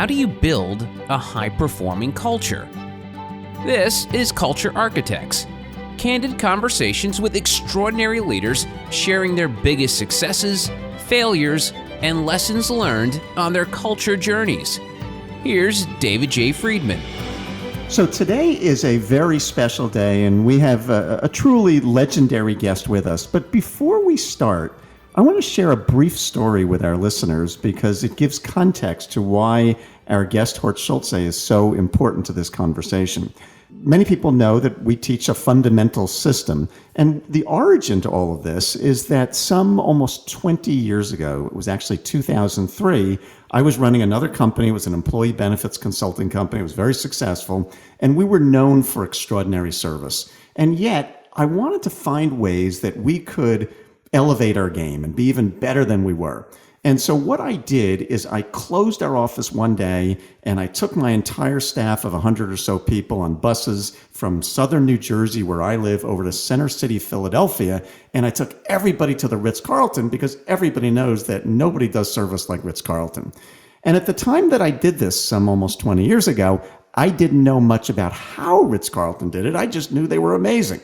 how do you build a high-performing culture? This is Culture Architects, candid conversations with extraordinary leaders sharing their biggest successes, failures, and lessons learned on their culture journeys. Here's David J. Friedman. So today is a very special day, and we have a truly legendary guest with us. But before we start, I want to share a brief story with our listeners because it gives context to why our guest, Horst Schulze, is so important to this conversation. Many people know that we teach a fundamental system, and the origin to all of this is that some almost 20 years ago, it was actually 2003, I was running another company. It was an employee benefits consulting company. It was very successful, and we were known for extraordinary service. And yet, I wanted to find ways that we could elevate our game and be even better than we were. And so what I did is I closed our office one day and I took my entire staff of 100 or so people on buses from southern New Jersey, where I live, over to Center City, Philadelphia. And I took everybody to the Ritz Carlton because everybody knows that nobody does service like Ritz Carlton. And at the time that I did this, some almost 20 years ago, I didn't know much about how Ritz Carlton did it. I just knew they were amazing.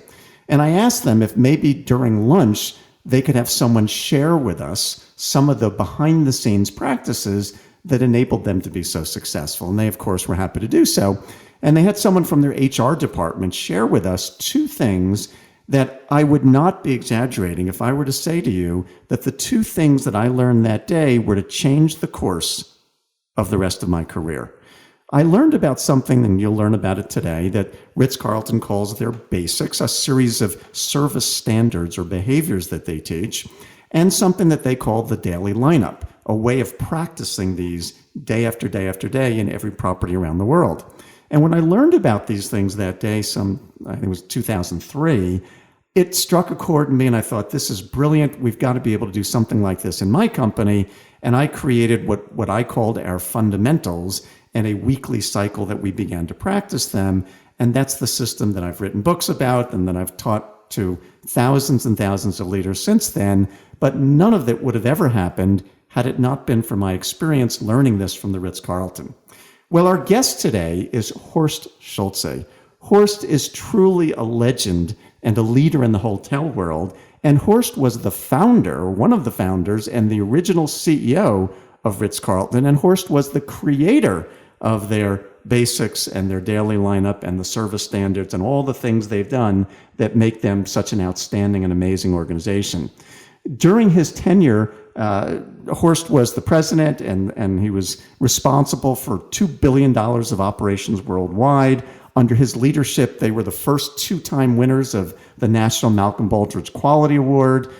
And I asked them if maybe during lunch, they could have someone share with us some of the behind the scenes practices that enabled them to be so successful. And they, of course, were happy to do so. And they had someone from their HR department share with us two things that I would not be exaggerating if I were to say to you that the two things that I learned that day were to change the course of the rest of my career. I learned about something, and you'll learn about it today, that Ritz Carlton calls their basics, a series of service standards or behaviors that they teach, and something that they call the daily lineup, a way of practicing these day after day after day in every property around the world. And when I learned about these things that day, I think it was 2003, it struck a chord in me, and I thought, this is brilliant. We've got to be able to do something like this in my company. And I created what I called our fundamentals, and a weekly cycle that we began to practice them. And that's the system that I've written books about and that I've taught to thousands and thousands of leaders since then. But none of that would have ever happened had it not been for my experience learning this from the Ritz Carlton. Well, our guest today is Horst Schulze. Horst is truly a legend and a leader in the hotel world. And Horst was the founder, one of the founders, and the original CEO of Ritz Carlton. And Horst was the creator of their basics and their daily lineup and the service standards and all the things they've done that make them such an outstanding and amazing organization. During his tenure, Horst was the president, and he was responsible for $2 billion of operations worldwide. Under his leadership, they were the first two-time winners of the National Malcolm Baldrige Quality Award.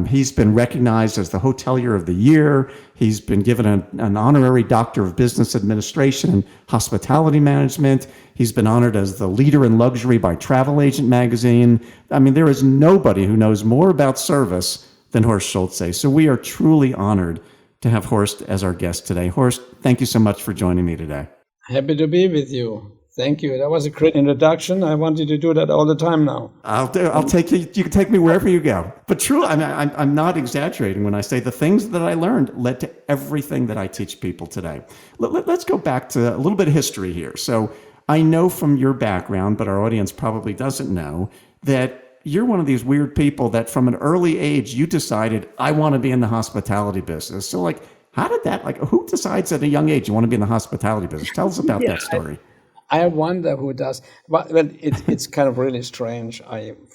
He's been recognized as the Hotelier of the Year. He's been given an honorary Doctor of Business Administration and Hospitality Management. He's been honored as the Leader in Luxury by Travel Agent Magazine. I mean, there is nobody who knows more about service than Horst Schulze. So we are truly honored to have Horst as our guest today. Horst, thank you so much for joining me today. Happy to be with you. Thank you. That was a great introduction. I want you to do that all the time now. I'll take you. You can take me wherever you go. But truly, I'm not exaggerating when I say the things that I learned led to everything that I teach people today. Let's go back to a little bit of history here. So I know from your background, but our audience probably doesn't know, that you're one of these weird people that from an early age, you decided, I want to be in the hospitality business. So how did that, who decides at a young age you want to be in the hospitality business? Tell us about that story. I wonder who does. Well, it's kind of really strange.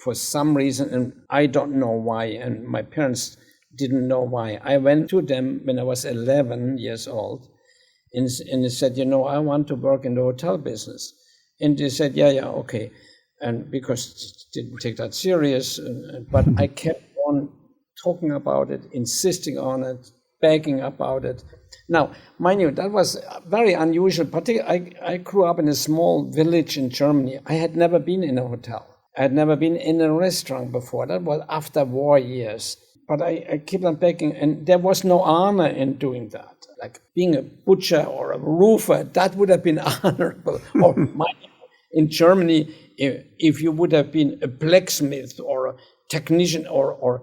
For some reason, and I don't know why, and my parents didn't know why, I went to them when I was 11 years old, and they said, I want to work in the hotel business. And they said, yeah, okay. And because didn't take that serious, but I kept on talking about it, insisting on it, begging about it. Now, mind you, that was very unusual. Particularly, I grew up in a small village in Germany. I had never been in a hotel. I had never been in a restaurant before. That was after war years. But I kept on begging, and there was no honor in doing that. Like being a butcher or a roofer, that would have been honorable. Or in Germany, if you would have been a blacksmith or a technician or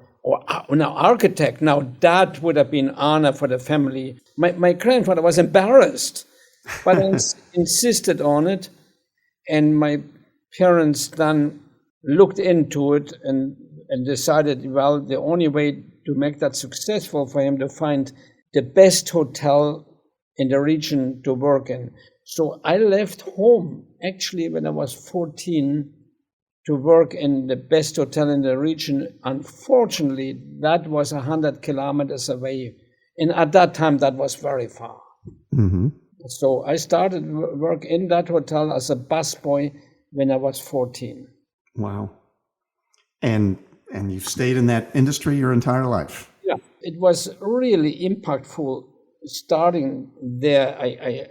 an architect, now that would have been honor for the family. My grandfather was embarrassed But I insisted on it, and my parents then looked into it and decided, well, the only way to make that successful for him to find the best hotel in the region to work in. So I left home actually when I was 14 to work in the best hotel in the region. Unfortunately, that was 100 kilometers away. And at that time, that was very far. Mm-hmm. So I started work in that hotel as a busboy when I was 14. Wow. And you've stayed in that industry your entire life. Yeah, it was really impactful starting there. I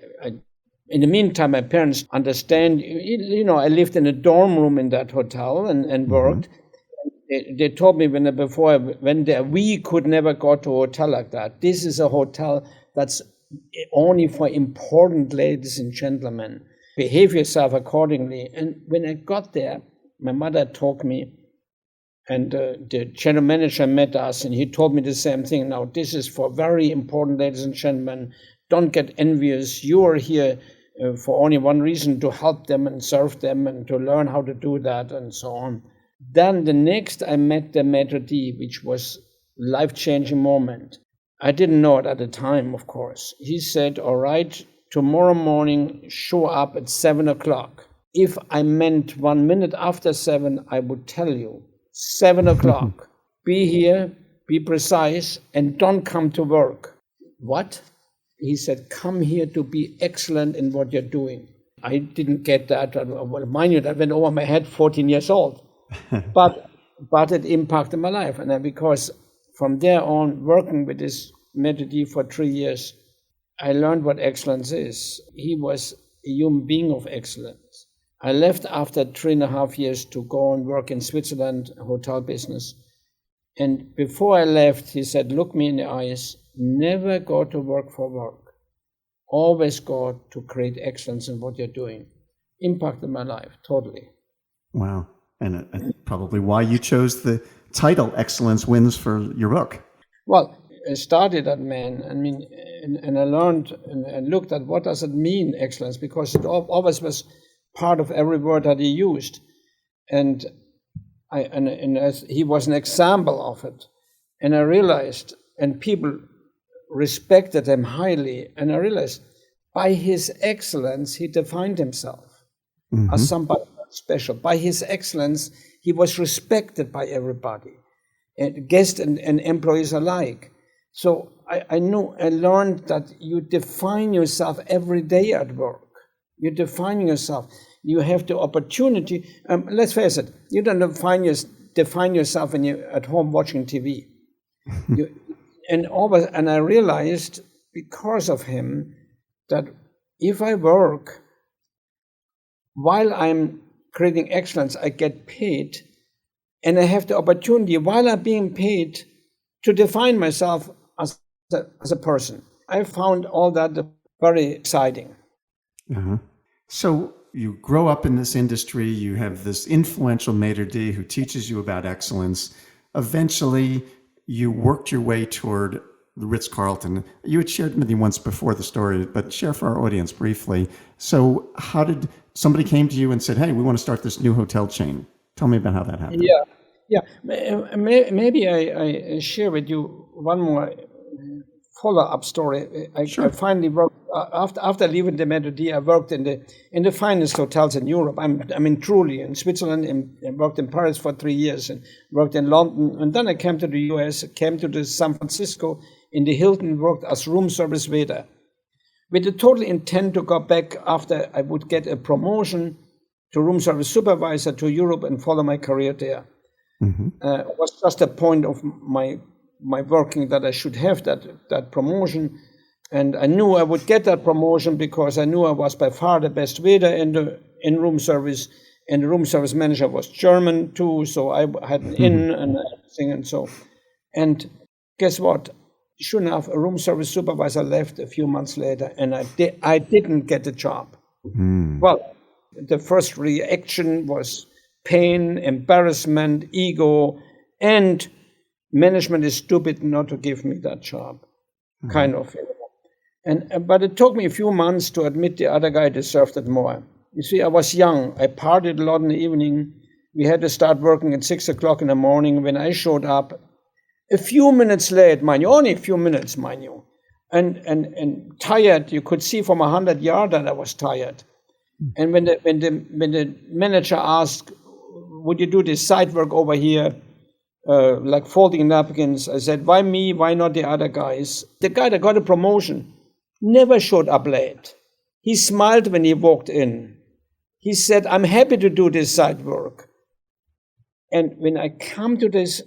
in the meantime, my parents understand, I lived in a dorm room in that hotel and worked. Mm-hmm. They told me before I went there, we could never go to a hotel like that. This is a hotel that's only for important ladies and gentlemen. Behave yourself accordingly. And when I got there, my mother told me, and the general manager met us, and he told me the same thing. Now, this is for very important ladies and gentlemen. Don't get envious. You are here for only one reason, to help them and serve them and to learn how to do that and so on. Then the next I met the maitre d', which was life-changing moment. I didn't know it at the time, of course. He said, all right, tomorrow morning, show up at 7 o'clock. If I meant 1 minute after 7, I would tell you, 7 o'clock, be here, be precise, and don't come to work. What? He said, come here to be excellent in what you're doing. I didn't get that. Well, mind you, that went over my head, 14 years old. but it impacted my life. And because from there on, working with this maitre d' for 3 years, I learned what excellence is. He was a human being of excellence. I left after 3.5 years to go and work in Switzerland, hotel business. And before I left, he said, look me in the eyes, never go to work for work. Always go to create excellence in what you're doing. Impacted my life, totally. Wow. And probably why you chose the title, Excellence Wins, for your book. Well, I started that, man. I mean, and I learned and looked at what does it mean, excellence, because it always was part of every word that he used. And as he was an example of it. And I realized, and people respected him highly, and I realized by his excellence, he defined himself as somebody special. By his excellence, he was respected by everybody, and guests and employees alike. So I learned that you define yourself every day at work. You define yourself. You have the opportunity. Let's face it, you don't define yourself when you're at home watching TV. And I realized because of him that if I work while I'm creating excellence, I get paid, and I have the opportunity while I'm being paid to define myself as a person. I found all that very exciting. Uh-huh. So you grow up in this industry, you have this influential maitre d' who teaches you about excellence. Eventually, you worked your way toward the Ritz Carlton. You had shared with me once before the story, but share for our audience briefly. So how did somebody came to you and said, hey, we want to start this new hotel chain? Tell me about how that happened. Yeah. Maybe I share with you one more follow-up story. I finally worked after leaving the maitre d'. I worked in the finest hotels in Europe. I mean, truly in Switzerland, and worked in Paris for 3 years, and worked in London, and then I came to the US, came to the San Francisco in the Hilton, worked as room service waiter, with the total intent to go back after I would get a promotion to room service supervisor to Europe and follow my career there. It was just a point of my working that I should have that promotion, and I knew I would get that promotion because I knew I was by far the best waiter in room service, and the room service manager was German too, so I had an in and everything, and so. And guess what? Sure enough, a room service supervisor left a few months later, and I didn't get the job. Well, the first reaction was pain, embarrassment, ego, and management is stupid not to give me that job, kind of. But it took me a few months to admit the other guy deserved it more. You see, I was young. I partied a lot in the evening. We had to start working at 6 o'clock in the morning. When I showed up, a few minutes late, mind you, only a few minutes, mind you, and tired. You could see from 100 yards that I was tired. And when the manager asked, "Would you do this side work over here, like folding napkins?" I said, "Why me? Why not the other guys?" The guy that got a promotion never showed up late. He smiled when he walked in. He said, "I'm happy to do this side work." And when I come to this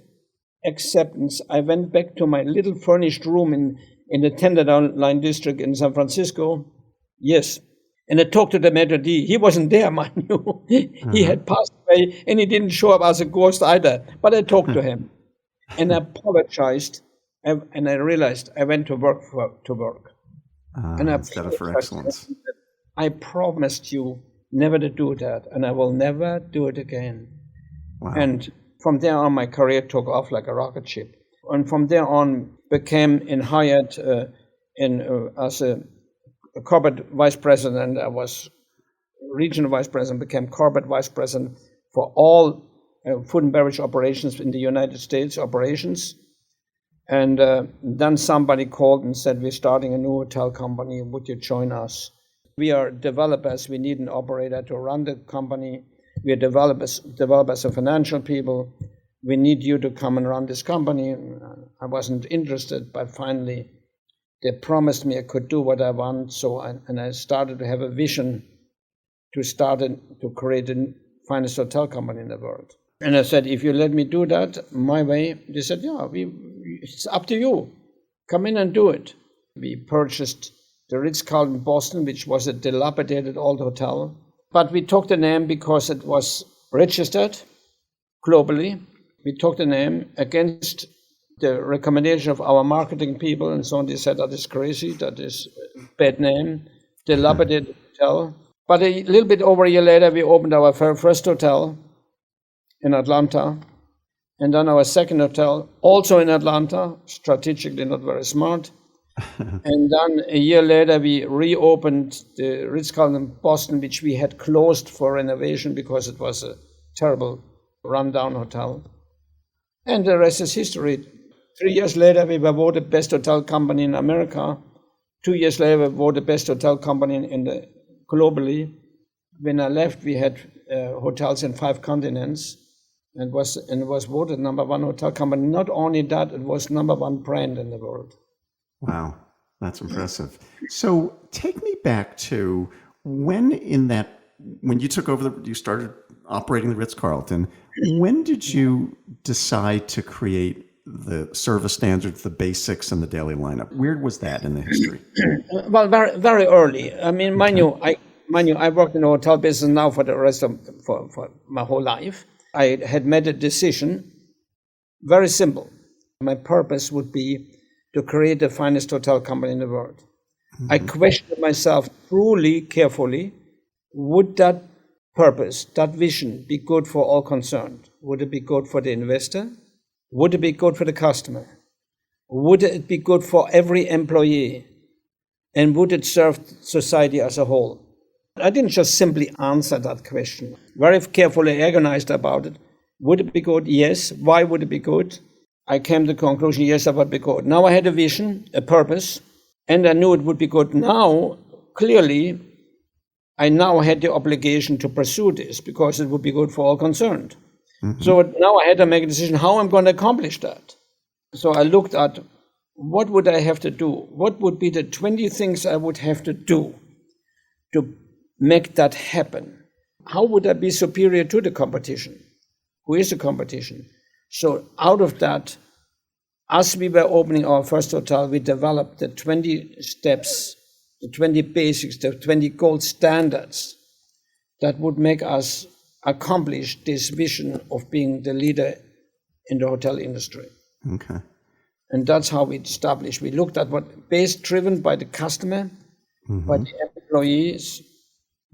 acceptance, I went back to my little furnished room in the Tenderloin district in San Francisco. Yes. And I talked to the maitre d'. He wasn't there, mind you. He had passed away, and he didn't show up as a ghost either. But I talked to him, and I apologized, and I realized I went to work to work. And I instead of for excellence. I promised you never to do that, and I will never do it again. Wow. And from there on, my career took off like a rocket ship. And from there on, became hired as a corporate vice president. I was regional vice president, became corporate vice president for all food and beverage operations in the United States operations. And then somebody called and said, "We're starting a new hotel company. Would you join us? We are developers. We need an operator to run the company. We are developers and financial people. We need you to come and run this company." I wasn't interested, but finally they promised me I could do what I want. And I started to have a vision to create the finest hotel company in the world. And I said, "If you let me do that my way," they said, "Yeah, it's up to you. Come in and do it." We purchased the Ritz Carlton Boston, which was a dilapidated old hotel. But we took the name because it was registered globally. We took the name against the recommendation of our marketing people, and so on. They said, "That is crazy, that is a bad name, dilapidated hotel." But a little bit over a year later, we opened our first hotel in Atlanta, and then our second hotel, also in Atlanta, strategically not very smart. And then a year later, we reopened the Ritz Carlton Boston, which we had closed for renovation because it was a terrible rundown hotel. And the rest is history. 3 years later, we were voted best hotel company in America. 2 years later, we were voted best hotel company globally. When I left, we had hotels in 5 continents, and was voted #1 hotel company. Not only that, it was #1 brand in the world. Wow, that's impressive. So take me back to when you took over, you started operating the Ritz Carlton. When did you decide to create the service standards, the basics, and the daily lineup? Where was that in the history? Well, very, very early. I mean, mind you, I worked in the hotel business now for my whole life. I had made a decision, very simple. My purpose would be to create the finest hotel company in the world. Mm-hmm. I questioned myself truly, carefully, would that purpose, that vision be good for all concerned? Would it be good for the investor? Would it be good for the customer? Would it be good for every employee? And would it serve society as a whole? I didn't just simply answer that question. Very carefully agonized about it. Would it be good? Yes. Why would it be good? I came to the conclusion, yes, that would be good. Now I had a vision, a purpose, and I knew it would be good. Now, clearly, I now had the obligation to pursue this because it would be good for all concerned. Mm-hmm. So now I had to make a decision how I'm going to accomplish that. So I looked at what would I have to do? What would be the 20 things I would have to do to make that happen? How would I be superior to the competition? Who is the competition? So out of that, as we were opening our first hotel, we developed the 20 steps, the 20 basics, the 20 gold standards that would make us accomplish this vision of being the leader in the hotel industry. Okay. And that's how we established. We looked at what based driven by the customer, mm-hmm. by the employees,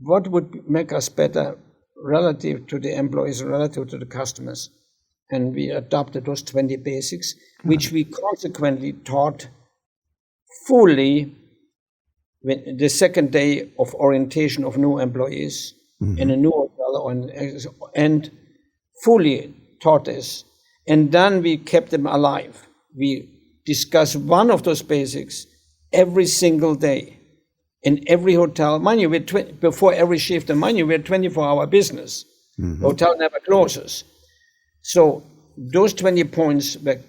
what would make us better relative to the employees, relative to the customers. And we adopted those 20 basics, which we consequently taught fully when the second day of orientation of new employees in a new hotel, and fully taught this. And then we kept them alive. We discussed one of those basics every single day in every hotel. Mind you, before every shift, and mind you, we're 24-hour business. The hotel never closes. So those 20 points were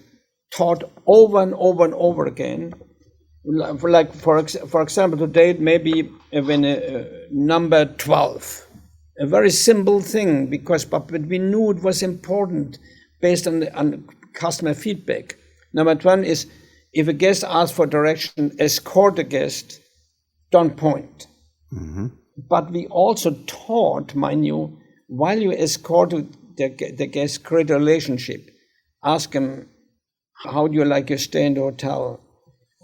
taught over and over and over again. Like for example, today it may be when number 12, a very simple thing, but we knew it was important based on customer feedback. Number 1 is, if a guest asks for direction, escort the guest, don't point. But we also taught, mind you, while you escort the guest, create a relationship. Ask them, how do you like your stay in the hotel?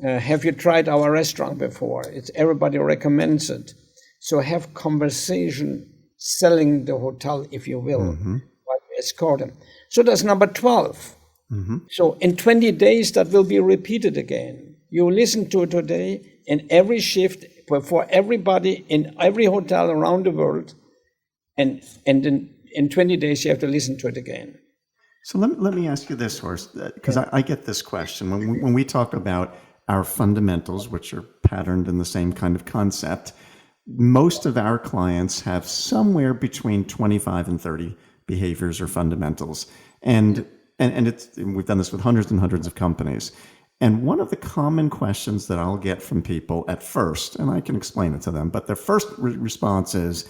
Have you tried our restaurant before? Everybody recommends it. So have conversation selling the hotel, if you will, while you escort them. So that's number 12. So in 20 days, that will be repeated again. You listen to it today in every shift for everybody in every hotel around the world. And then in 20 days, you have to listen to it again. So let me ask you this, Horst, because I get this question. When we talk about our fundamentals, which are patterned in the same kind of concept, most of our clients have somewhere between 25 and 30 behaviors or fundamentals. And we've done this with hundreds and hundreds of companies. And one of the common questions that I'll get from people at first, and I can explain it to them, but their first response is,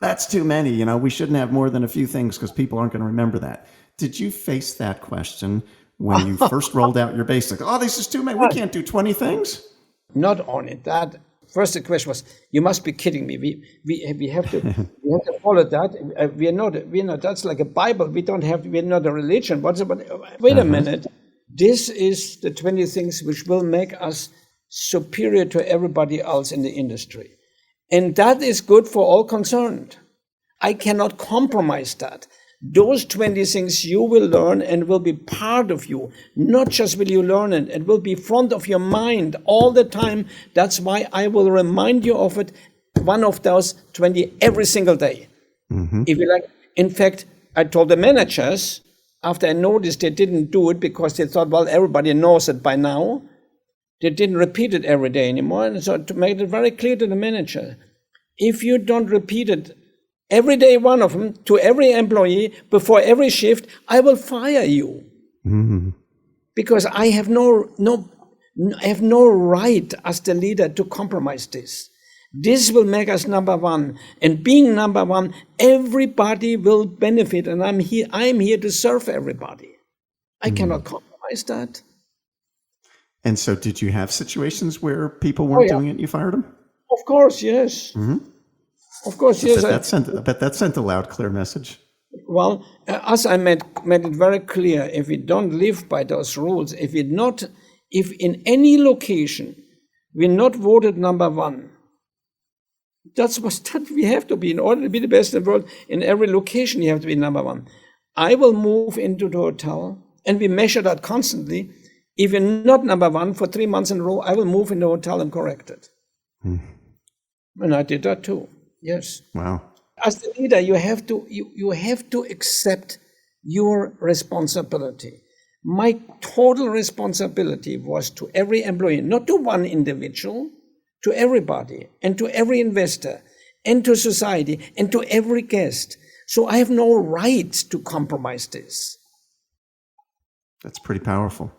that's too many. We shouldn't have more than a few things because people aren't going to remember that. Did you face that question when you first rolled out your basics? Oh, this is too many. We can't do 20 things. Not only that. First, the question was, you must be kidding me. We have to follow that. We're not. That's like a Bible. We're not a religion. Wait a minute. This is the 20 things which will make us superior to everybody else in the industry. And that is good for all concerned. I cannot compromise that. Those 20 things you will learn and will be part of you. Not just will you learn it, it will be front of your mind all the time. That's why I will remind you of it, one of those 20 every single day. If you like. In fact, I told the managers, after I noticed they didn't do it because they thought, well, everybody knows it by now, they didn't repeat it every day anymore. And so to make it very clear to the manager, if you don't repeat it every day, one of them, to every employee before every shift, I will fire you. Because I have no right as the leader to compromise this. This will make us number one. And being number one, everybody will benefit. And I'm here to serve everybody. I cannot compromise that. And so did you have situations where people weren't doing it and you fired them? Of course, yes. Of course, yes. I bet that sent a loud, clear message. Well, as I made it very clear, if we don't live by those rules, if in any location we're not voted number one, that's what we have to be. In order to be the best in the world, in every location you have to be number one. I will move into the hotel, and we measure that constantly. If you're not number one for 3 months in a row, I will move in the hotel and correct it. And I did that too. Yes. Wow. As the leader, you have to accept your responsibility. My total responsibility was to every employee, not to one individual, to everybody, and to every investor, and to society, and to every guest. So I have no right to compromise this. That's pretty powerful.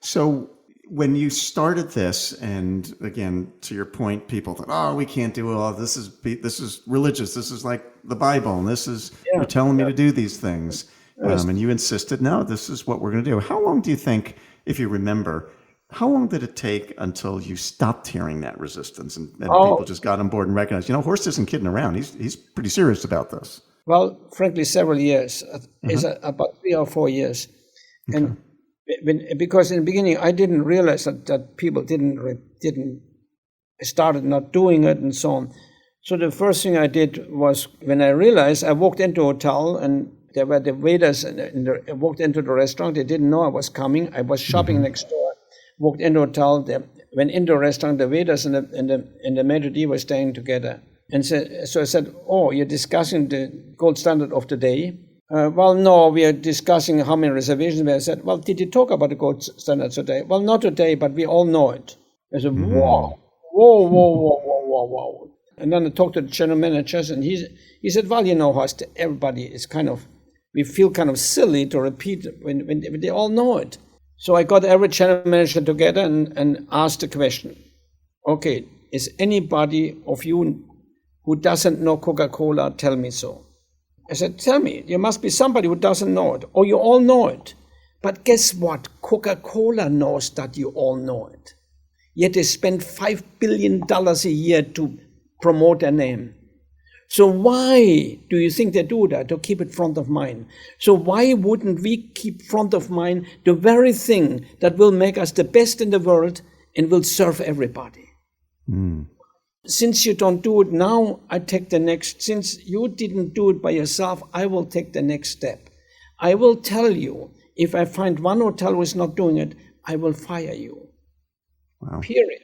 So when you started this, and again, to your point, people thought, oh, we can't do it all. This is religious. This is like the Bible. And this is, you're telling me to do these things. And you insisted, no, this is what we're going to do. How long do you think, if you remember, how long did it take until you stopped hearing that resistance and people just got on board and recognized, Horst isn't kidding around. He's pretty serious about this. Well, frankly, several years. It's about 3 or 4 years. Okay. And because in the beginning, I didn't realize that people started not doing it and so on. So the first thing I did was, when I realized, I walked into a hotel and there were the waiters, I walked into the restaurant. They didn't know I was coming. I was shopping next door. Walked into a hotel. The went into a restaurant, the waiters and the maitre d' were staying together. And so I said, oh, you're discussing the gold standard of the day? Well, no, we are discussing how many reservations we have. I said, well, did you talk about the gold standard today? Well, not today, but we all know it. I said, whoa. And then I talked to the general managers, and he said, well, Horst, everybody is we feel kind of silly to repeat when they all know it. So I got every general manager together and asked the question, okay, is anybody of you who doesn't know Coca-Cola, tell me so? I said, tell me, there must be somebody who doesn't know it, or you all know it. But guess what? Coca-Cola knows that you all know it. Yet they spend $5 billion a year to promote their name. So why do you think they do that? To keep it front of mind. So why wouldn't we keep front of mind the very thing that will make us the best in the world and will serve everybody? Since you don't do it now, I take the next. Since you didn't do it by yourself, I will take the next step. I will tell you, if I find one hotel who is not doing it, I will fire you. Wow. Period.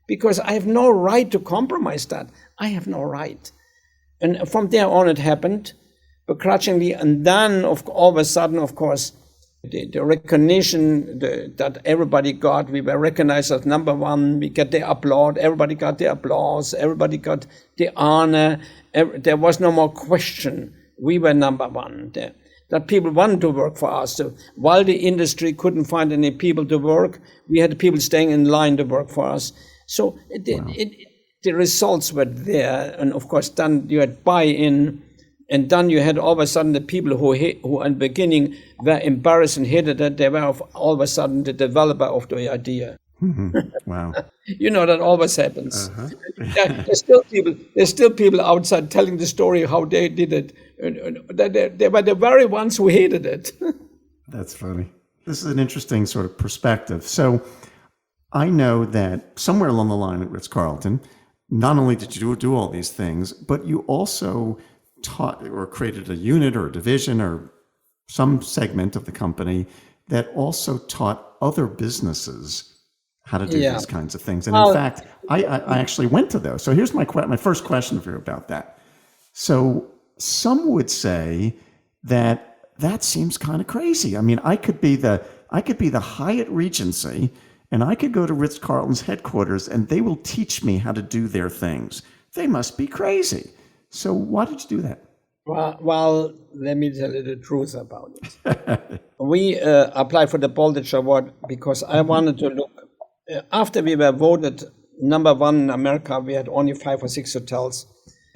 Because I have no right to compromise that. I have no right. And from there on, it happened begrudgingly. And then, all of a sudden, of course, the recognition that everybody got, we were recognized as number one, we get the applaud, everybody got the applause, everybody got the honor, there was no more question. We were number one. That people wanted to work for us. So while the industry couldn't find any people to work, we had people staying in line to work for us. So the results were there, and of course then you had buy-in, and then you had all of a sudden the people who in the beginning were embarrassed and hated it, they were all of a sudden the developer of the idea. Wow. That always happens. There's still people outside telling the story how they did it. They were the very ones who hated it. That's funny. This is an interesting sort of perspective. So I know that somewhere along the line at Ritz Carlton, not only did you do all these things, but you also taught or created a unit or a division or some segment of the company that also taught other businesses how to do these kinds of things. And in fact, I actually went to those. So here's my first question for you about that. So some would say that seems kind of crazy. I mean, I could be the Hyatt Regency, and I could go to Ritz Carlton's headquarters, and they will teach me how to do their things. They must be crazy. So why did you do that? Well, let me tell you the truth about it. We applied for the Baldrige Award because I wanted to look. After we were voted number one in America, we had only 5 or 6 hotels.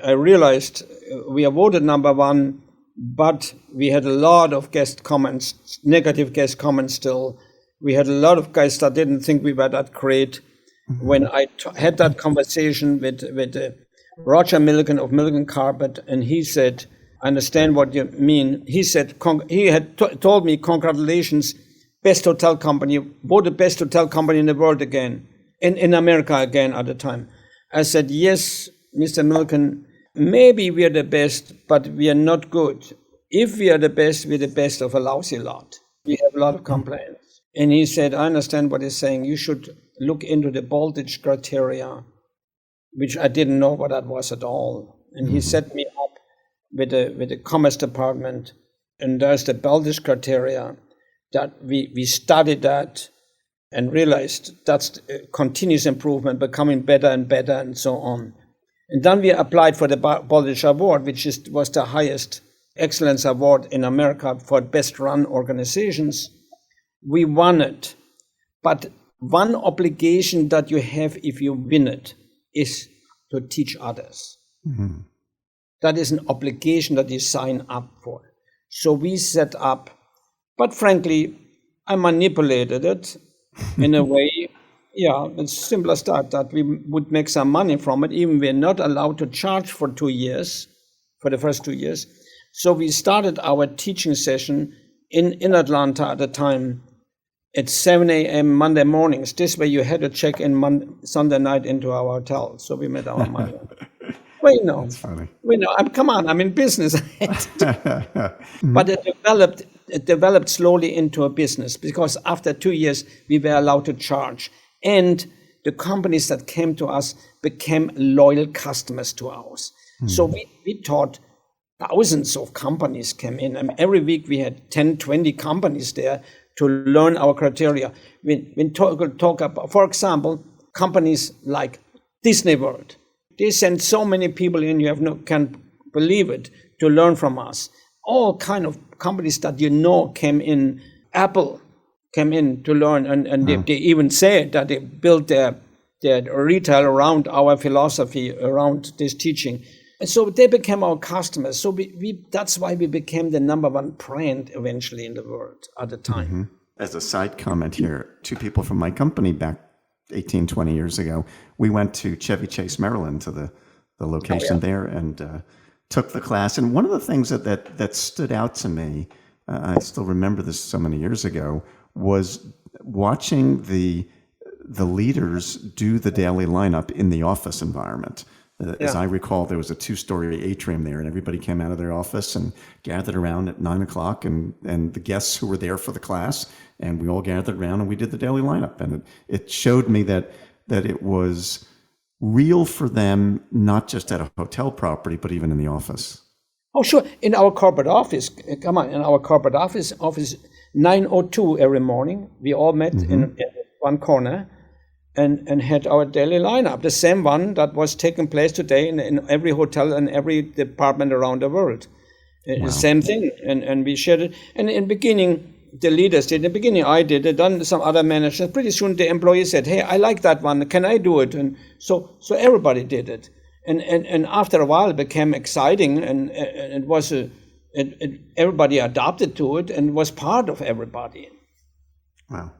I realized we are voted number one, but we had a lot of guest comments, negative guest comments still. We had a lot of guys that didn't think we were that great. Mm-hmm. When I had that conversation with Roger Milligan of Milligan Carpet, and he said, I understand what you mean. He said, he had told me, congratulations, best hotel company, voted best hotel company in the world again, in America again at the time. I said, yes, Mr. Milligan, maybe we are the best, but we are not good. If we are the best, we're the best of a lousy lot. We have a lot of complaints. And he said, I understand what he's saying. You should look into the Baldrige criteria, which I didn't know what that was at all. And he set me up with the Commerce Department, and there's the Baldrige criteria that we studied that and realized that's continuous improvement, becoming better and better, and so on. And then we applied for the Baldrige Award, which was the highest excellence award in America for best run organizations. We won it. But one obligation that you have if you win it is to teach others. Mm-hmm. That is an obligation that you sign up for. So we set up, but frankly, I manipulated it in a way. Yeah, it's simple as that we would make some money from it. Even we're not allowed to charge for 2 years, for the first 2 years. So we started our teaching session in Atlanta at the time at 7 a.m. Monday mornings. This way you had to check in Sunday night into our hotel. So we made our money. Well, you know, that's funny. Come on, I'm in business. But it developed slowly into a business, because after 2 years we were allowed to charge. And the companies that came to us became loyal customers to ours. So we taught thousands of companies came in. I mean, every week we had 10, 20 companies there to learn our criteria. We talk about, for example, companies like Disney World. They send so many people in, can't believe it, to learn from us. All kind of companies that came in. Apple came in to learn, and they even said that they built their retail around our philosophy, around this teaching. And so they became our customers. So that's why we became the number one brand eventually in the world at the time. Mm-hmm. As a side comment here, two people from my company back 18, 20 years ago, we went to Chevy Chase, Maryland, to the location there, and took the class. And one of the things that stood out to me, I still remember this so many years ago, was watching the leaders do the daily lineup in the office environment. As I recall, there was a 2-story atrium there, and everybody came out of their office and gathered around at 9 o'clock, and the guests who were there for the class, and we all gathered around and we did the daily lineup. And it showed me that it was real for them, not just at a hotel property, but even in the office. Oh, sure. In our corporate office, in our corporate office 9:02 every morning, we all met in one corner and had our daily lineup, the same one that was taking place today in every hotel and every department around the world. Wow. The same thing. And we shared it. And in the beginning, the leaders did. In the beginning, I did it, then some other managers. Pretty soon, the employees said, hey, I like that one. Can I do it? And so everybody did it. And after a while, it became exciting, and it was everybody adopted to it and was part of everybody. Wow.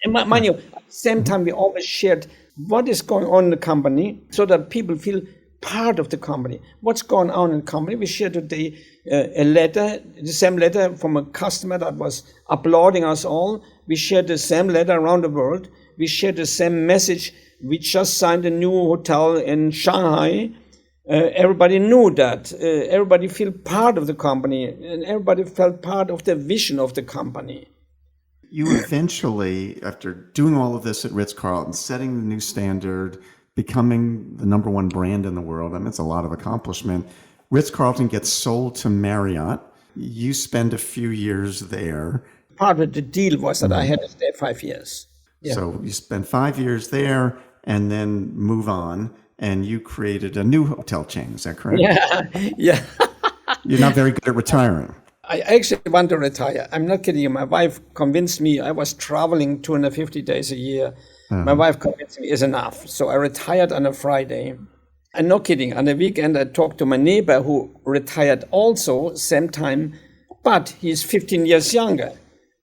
And mind you, at the same time, we always shared what is going on in the company so that people feel part of the company. What's going on in the company? We shared today a letter, the same letter from a customer that was applauding us all. We shared the same letter around the world. We shared the same message. We just signed a new hotel in Shanghai. Everybody knew that. Everybody felt part of the company, and everybody felt part of the vision of the company. You eventually, after doing all of this at Ritz Carlton, setting the new standard, becoming the number one brand in the world, I mean, it's a lot of accomplishment. Ritz Carlton gets sold to Marriott. You spend a few years there. Part of the deal was that I had to stay 5 years. Yeah. So you spend 5 years there and then move on, and you created a new hotel chain. Is that correct? Yeah. You're not very good at retiring. I actually want to retire. I'm not kidding you. My wife convinced me. I was traveling 250 days a year. My wife convinced me it's enough. So I retired on a Friday. I'm not kidding. On the weekend, I talked to my neighbor who retired also, same time, but he's 15 years younger.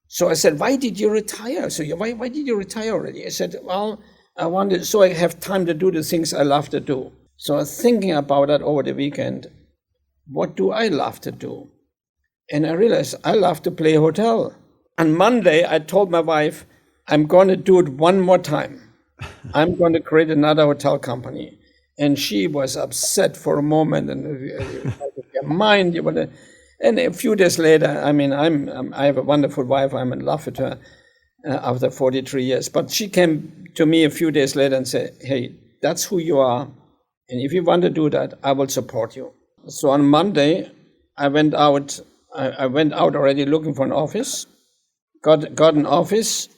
So I said, why did you retire? So why did you retire already? I said, well, I wanted, so I have time to do the things I love to do. So I was thinking about that over the weekend. What do I love to do? And I realized I love to play hotel. On Monday, I told my wife, I'm going to do it one more time. I'm going to create another hotel company. And she was upset for a moment, and your mind, and a few days later, I mean, I have a wonderful wife. I'm in love with her after 43 years. But she came to me a few days later and said, hey, that's who you are. And if you want to do that, I will support you. So on Monday, I went out already looking for an office, got an office,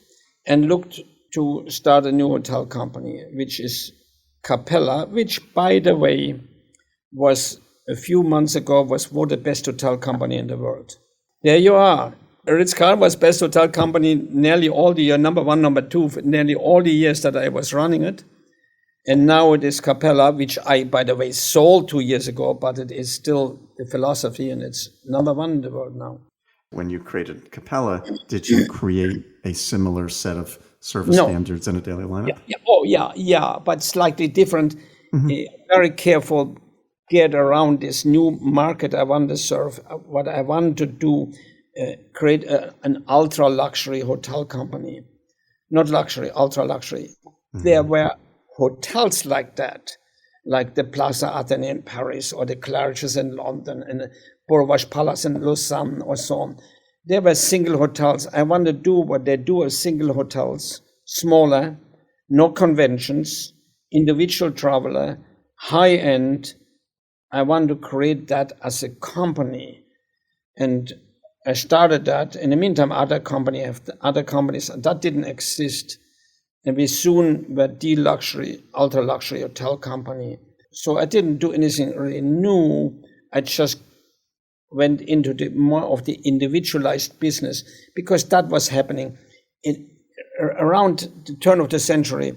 and looked to start a new hotel company, which is Capella, which, by the way, was a few months ago was voted best hotel company in the world. There you are. Ritz Carlton was best hotel company nearly all the year, number one, number two, nearly all the years that I was running it. And now it is Capella, which I, by the way, sold 2 years ago, but it is still the philosophy, and it's number one in the world now. When you created Capella, did you create a similar set of service standards in a daily lineup? Yeah, but slightly different. Very careful, get around this new market I want to serve. What I want to do, create an ultra luxury hotel company. Not luxury, ultra luxury. There were hotels like that, like the Plaza Athénée in Paris, or the Claridge's in London, and the Beau-Rivage Palace in Lausanne, or so on. There were single hotels. I want to do what they do as single hotels, smaller, no conventions, individual traveler, high end. I want to create that as a company. And I started that. In the meantime, other companies that didn't exist. And we soon were the luxury, ultra luxury hotel company. So I didn't do anything really new. I just went into the more of the individualized business because that was happening. Around the turn of the century,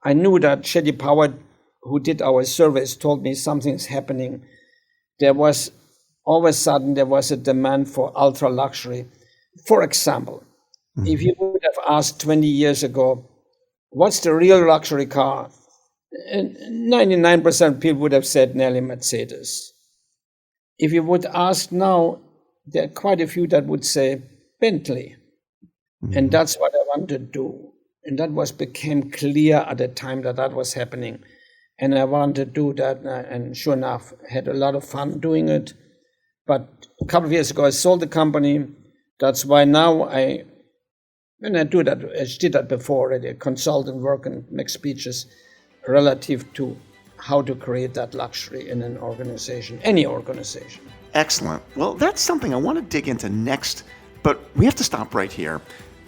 I knew that Shady Power, who did our surveys, told me something's happening. There was, all of a sudden, there was a demand for ultra luxury. For example, if you would have asked 20 years ago, what's the real luxury car? 99% of people would have said nearly Mercedes. If you would ask now, there are quite a few that would say Bentley. And that's what I want to do. And that became clear at the time that was happening. And I wanted to do that, and sure enough, had a lot of fun doing it. But a couple of years ago, I sold the company. That's why now when I do that, I did that before already, I consult and work and make speeches relative to how to create that luxury in an organization, any organization. Excellent. Well, that's something I want to dig into next, but we have to stop right here.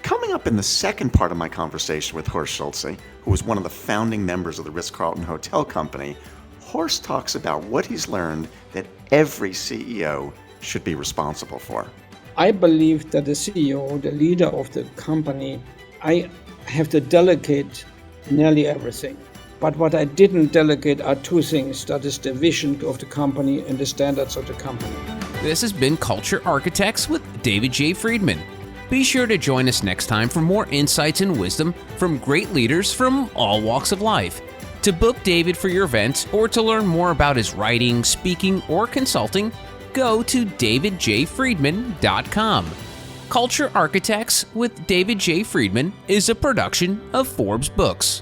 Coming up in the second part of my conversation with Horst Schulze, who was one of the founding members of the Ritz Carlton Hotel Company, Horst talks about what he's learned that every CEO should be responsible for. I believe that the CEO, the leader of the company, I have to delegate nearly everything. But what I didn't delegate are two things. That is the vision of the company and the standards of the company. This has been Culture Architects with David J. Friedman. Be sure to join us next time for more insights and wisdom from great leaders from all walks of life. To book David for your event or to learn more about his writing, speaking, or consulting, go to davidjfriedman.com. Culture Architects with David J. Friedman is a production of Forbes Books.